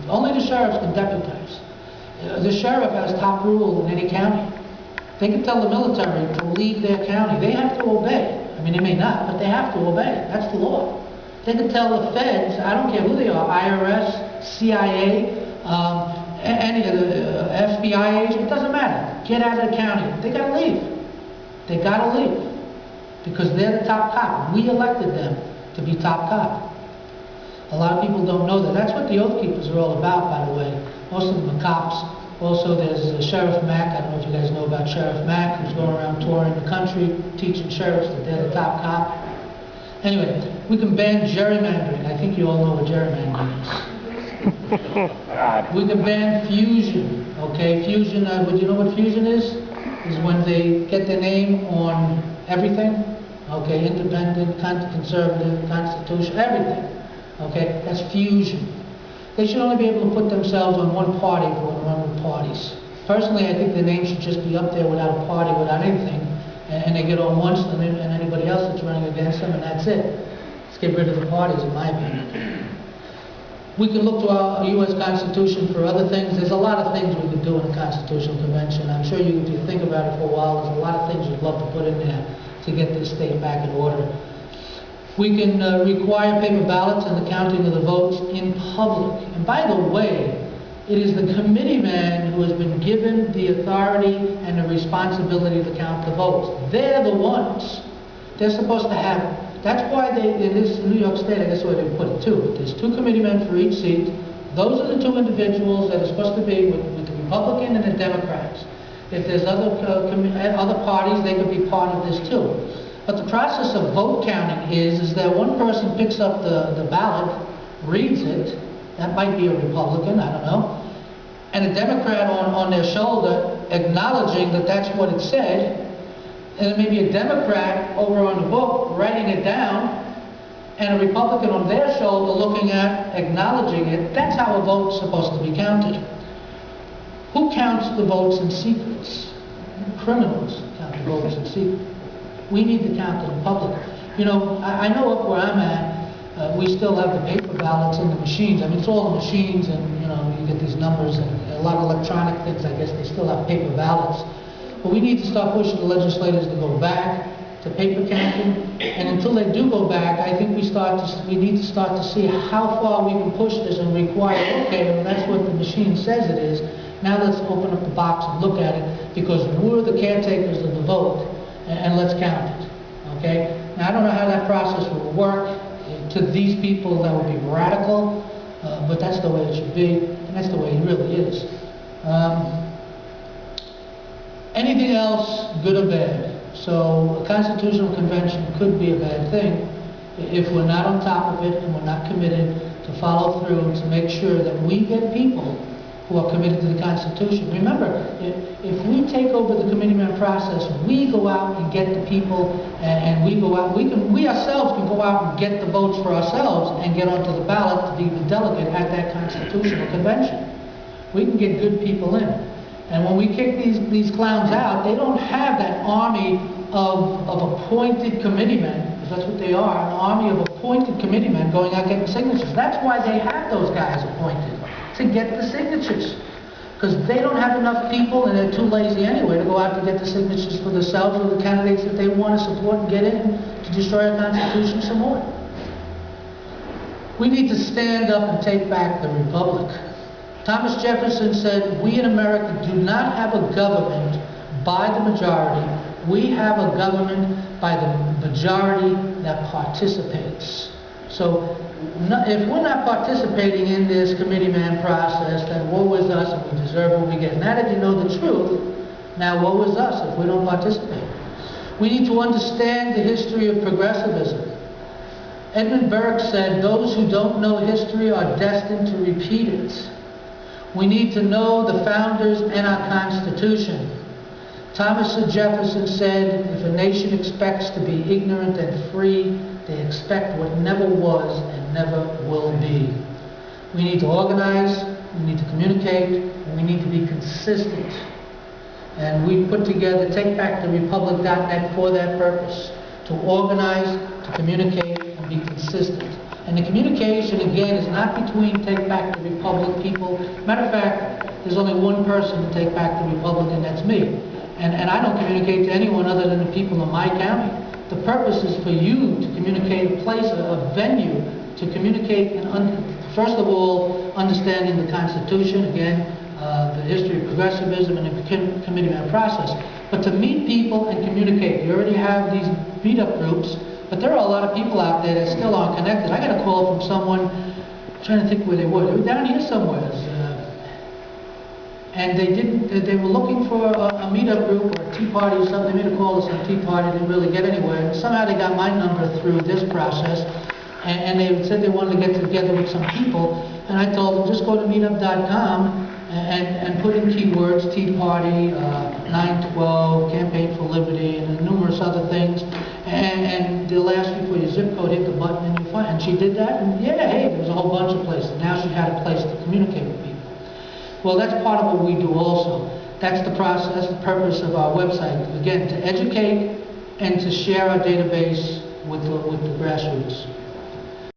Only the sheriffs can deputize. The sheriff has top rule in any county. They can tell the military to leave their county. They have to obey. I mean, they may not, but they have to obey. That's the law. They can tell the feds, I don't care who they are, IRS, CIA, any of the FBI agents, it doesn't matter. Get out of the county. They gotta leave. They gotta leave. Because they're the top cop. We elected them to be top cop. A lot of people don't know that. That's what the Oath Keepers are all about, by the way. Most of them are cops. Also, there's Sheriff Mack. I don't know if you guys know about Sheriff Mack, who's going around touring the country, teaching sheriffs that they're the top cop. Anyway, we can ban gerrymandering. I think you all know what gerrymandering is. We can ban fusion. Okay, fusion. Would you know what fusion is? Is when they get their name on everything. Okay, independent, conservative, constitution, everything. Okay, that's fusion. They should only be able to put themselves on one party if they want to run with parties. Personally, I think their name should just be up there without a party, without anything, and they get on once and anybody else that's running against them, and that's it. Let's get rid of the parties, in my opinion. We can look to our U.S. Constitution for other things. There's a lot of things we could do in a Constitutional Convention. I'm sure you, if you think about it for a while, there's a lot of things you'd love to put in there to get this state back in order. We can require paper ballots and the counting of the votes in public. And by the way, it is the committeeman who has been given the authority and the responsibility to count the votes. They're the ones. They're supposed to have it. That's why in this New York State, I guess where they put it too. There's 2 committeemen for each seat. Those are the 2 individuals that are supposed to be with the Republican and the Democrats. If there's other parties, they could be part of this too. But the process of vote counting is that one person picks up the ballot, reads it, that might be a Republican, I don't know, and a Democrat on their shoulder acknowledging that that's what it said, and it may be a Democrat over on the book writing it down, and a Republican on their shoulder looking at, acknowledging it. That's how a vote's supposed to be counted. Who counts the votes in secrets? Criminals count the votes in secret. We need to count it in public. You know, I know up where I'm at, we still have the paper ballots in the machines. I mean, it's all the machines, and you know, you get these numbers and a lot of electronic things. I guess they still have paper ballots. But we need to start pushing the legislators to go back to paper counting. And until they do go back, I think we need to start to see how far we can push this and require, okay, well, that's what the machine says it is. Now let's open up the box and look at it, because we're the caretakers of the vote. And let's count it, okay? Now, I don't know how that process will work. To these people, that would be radical, but that's the way it should be, and that's the way it really is. Anything else, good or bad? So, a constitutional convention could be a bad thing if we're not on top of it and we're not committed to follow through to make sure that we get people who are committed to the Constitution. Remember, if we take over the committeeman process, we go out and get the people, and we go out, we ourselves can go out and get the votes for ourselves and get onto the ballot to be the delegate at that Constitutional Convention. We can get good people in. And when we kick these clowns out, they don't have that army of appointed committeemen, because that's what they are, an army of appointed committeemen going out getting signatures. That's why they have those guys appointed, to get the signatures, because they don't have enough people and they're too lazy anyway to go out to get the signatures for themselves or the candidates that they want to support and get in to destroy our Constitution some more. We need to stand up and take back the Republic. Thomas Jefferson said, we in America do not have a government by the majority. We have a government by the majority that participates. So if we're not participating in this committeeman process, then woe is us, and we deserve what we get. Now that you know the truth, now woe is us if we don't participate. We need to understand the history of progressivism. Edmund Burke said, those who don't know history are destined to repeat it. We need to know the founders and our Constitution. Thomas Jefferson said, if a nation expects to be ignorant and free, they expect what never was and never will be. We need to organize, we need to communicate, and we need to be consistent. And we put together TakeBackTheRepublic.net for that purpose, to organize, to communicate, and be consistent. And the communication, again, is not between Take Back the Republic people. Matter of fact, there's only one person to Take Back the Republic, and that's me. And I don't communicate to anyone other than the people in my county. The purpose is for you to communicate a place, a venue, to communicate, first of all, understanding the Constitution, again, the history of progressivism and the committee-man process, but to meet people and communicate. You already have these meetup groups, but there are a lot of people out there that still aren't connected. I got a call from someone, trying to think where they were. They were down here somewhere. And they were looking for a meetup group or a tea party or something. They made a call to some tea party, didn't really get anywhere. And somehow they got my number through this process. And they said they wanted to get together with some people. And I told them, just go to meetup.com and put in keywords, Tea Party, 9/12, Campaign for Liberty, and numerous other things. And they'll ask you for your zip code, hit the button, and you find. And she did that, and yeah, hey, there was a whole bunch of places. Now she had a place to communicate with people. Well, that's part of what we do also. That's the process, the purpose of our website. Again, to educate and to share our database with the grassroots.